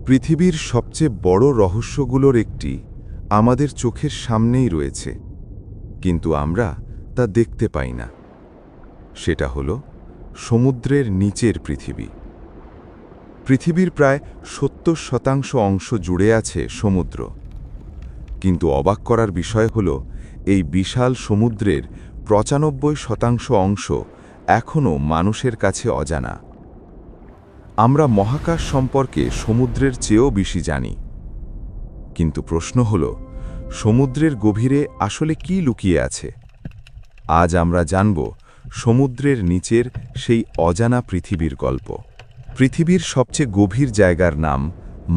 পৃথিবীর সবচেয়ে বড় রহস্যগুলোর একটি আমাদের চোখের সামনেই রয়েছে, কিন্তু আমরা তা দেখতে পাই না। সেটা হলো সমুদ্রের নিচের পৃথিবী। পৃথিবীর প্রায় ৭০% অংশ জুড়ে আছে সমুদ্র, কিন্তু অবাক করার বিষয় হলো এই বিশাল সমুদ্রের ৯৫% অংশ এখনও মানুষের কাছে অজানা। আমরা মহাকাশ সম্পর্কে সমুদ্রের চেয়েও বেশি জানি, কিন্তু প্রশ্ন হল, সমুদ্রের গভীরে আসলে কি লুকিয়ে আছে? আজ আমরা জানব সমুদ্রের নিচের সেই অজানা পৃথিবীর গল্প। পৃথিবীর সবচেয়ে গভীর জায়গার নাম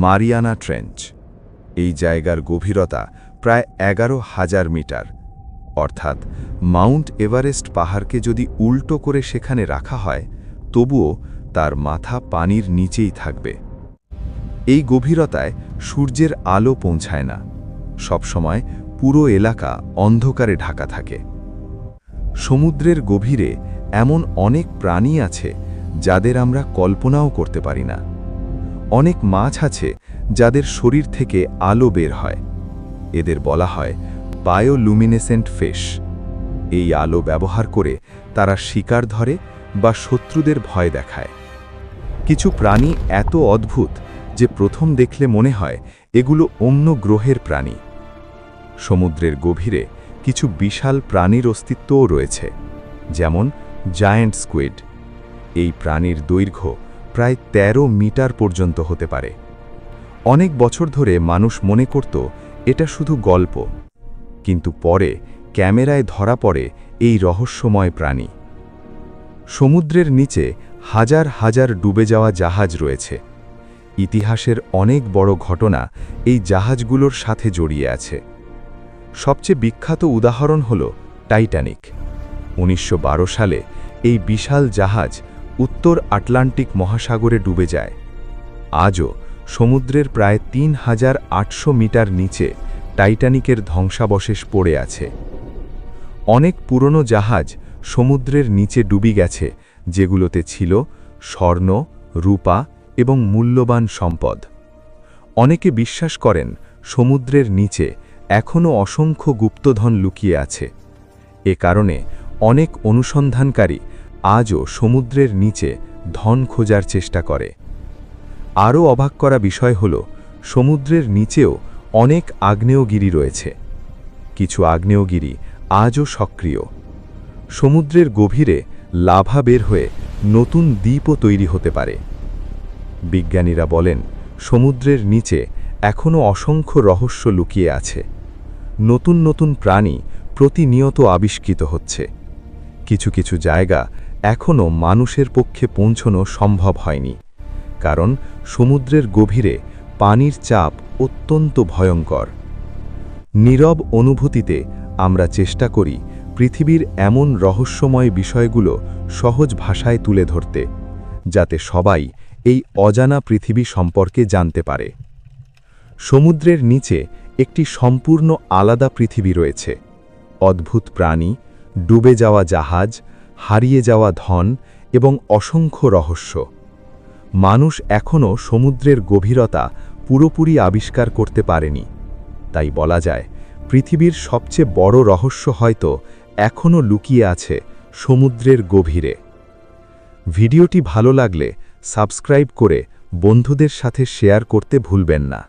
মারিয়ানা ট্রেঞ্চ। এই জায়গার গভীরতা প্রায় ১১,০০০ মিটার, অর্থাৎ মাউন্ট এভারেস্ট পাহাড়কে যদি উল্টো করে সেখানে রাখা হয়, তবুও তার মাথা পানির নিচেই থাকবে। এই গভীরতায় সূর্যের আলো পৌঁছায় না, সবসময় পুরো এলাকা অন্ধকারে ঢাকা থাকে। সমুদ্রের গভীরে এমন অনেক প্রাণী আছে যাদের আমরা কল্পনাও করতে পারি না। অনেক মাছ আছে যাদের শরীর থেকে আলো বের হয়। এদের বলা হয় বায়োলুমিনেসেন্ট ফিশ। এই আলো ব্যবহার করে তারা শিকার ধরে বা শত্রুদের ভয় দেখায়। কিছু প্রাণী এত অদ্ভুত যে প্রথম দেখলে মনে হয় এগুলো অন্য গ্রহের প্রাণী। সমুদ্রের গভীরে কিছু বিশাল প্রাণীর অস্তিত্বও রয়েছে, যেমন জায়ান্ট স্কুইড। এই প্রাণীর দৈর্ঘ্য প্রায় ১৩ মিটার পর্যন্ত হতে পারে। অনেক বছর ধরে মানুষ মনে করত এটা শুধু গল্প, কিন্তু পরে ক্যামেরায় ধরা পড়ে এই রহস্যময় প্রাণী। সমুদ্রের নিচে হাজার হাজার ডুবে যাওয়া জাহাজ রয়েছে। ইতিহাসের অনেক বড় ঘটনা এই জাহাজগুলোর সাথে জড়িয়ে আছে। সবচেয়ে বিখ্যাত উদাহরণ হল টাইটানিক। ১৯১২ সালে এই বিশাল জাহাজ উত্তর আটলান্টিক মহাসাগরে ডুবে যায়। আজও সমুদ্রের প্রায় ৩,৮০০ মিটার নিচে টাইটানিকের ধ্বংসাবশেষ পড়ে আছে। অনেক পুরনো জাহাজ সমুদ্রের নিচে ডুবে গেছে, যেগুলোতে ছিল স্বর্ণ, রূপা এবং মূল্যবান সম্পদ। অনেকে বিশ্বাস করেন সমুদ্রের নিচে এখনও অসংখ্য গুপ্তধন লুকিয়ে আছে। এ কারণে অনেক অনুসন্ধানকারী আজও সমুদ্রের নিচে ধন খোঁজার চেষ্টা করে। আরও অবাক করা বিষয় হল, সমুদ্রের নিচেও অনেক আগ্নেয়গিরি রয়েছে। কিছু আগ্নেয়গিরি আজও সক্রিয়। সমুদ্রের গভীরে লাভা বের হয়ে নতুন দ্বীপও তৈরি হতে পারে। বিজ্ঞানীরা বলেন, সমুদ্রের নিচে এখনও অসংখ্য রহস্য লুকিয়ে আছে। নতুন নতুন প্রাণী প্রতিনিয়ত আবিষ্কৃত হচ্ছে। কিছু কিছু জায়গা এখনও মানুষের পক্ষে পৌঁছানো সম্ভব হয়নি, কারণ সমুদ্রের গভীরে পানির চাপ অত্যন্ত ভয়ঙ্কর। নীরব অনুভূতিতে আমরা চেষ্টা করি পৃথিবীর এমন রহস্যময় বিষয়গুলো সহজ ভাষায় তুলে ধরতে, যাতে সবাই এই অজানা পৃথিবী সম্পর্কে জানতে পারে। সমুদ্রের নিচে একটি সম্পূর্ণ আলাদা পৃথিবী রয়েছে। অদ্ভুত প্রাণী, ডুবে যাওয়া জাহাজ, হারিয়ে যাওয়া ধন এবং অসংখ্য রহস্য। মানুষ এখনও সমুদ্রের গভীরতা পুরোপুরি আবিষ্কার করতে পারেনি। তাই বলা যায়, পৃথিবীর সবচেয়ে বড় রহস্য হয়তো এখনও লুকিয়ে আছে সমুদ্রের গভীরে। ভিডিওটি ভালো লাগলে সাবস্ক্রাইব করে বন্ধুদের সাথে শেয়ার করতে ভুলবেন না।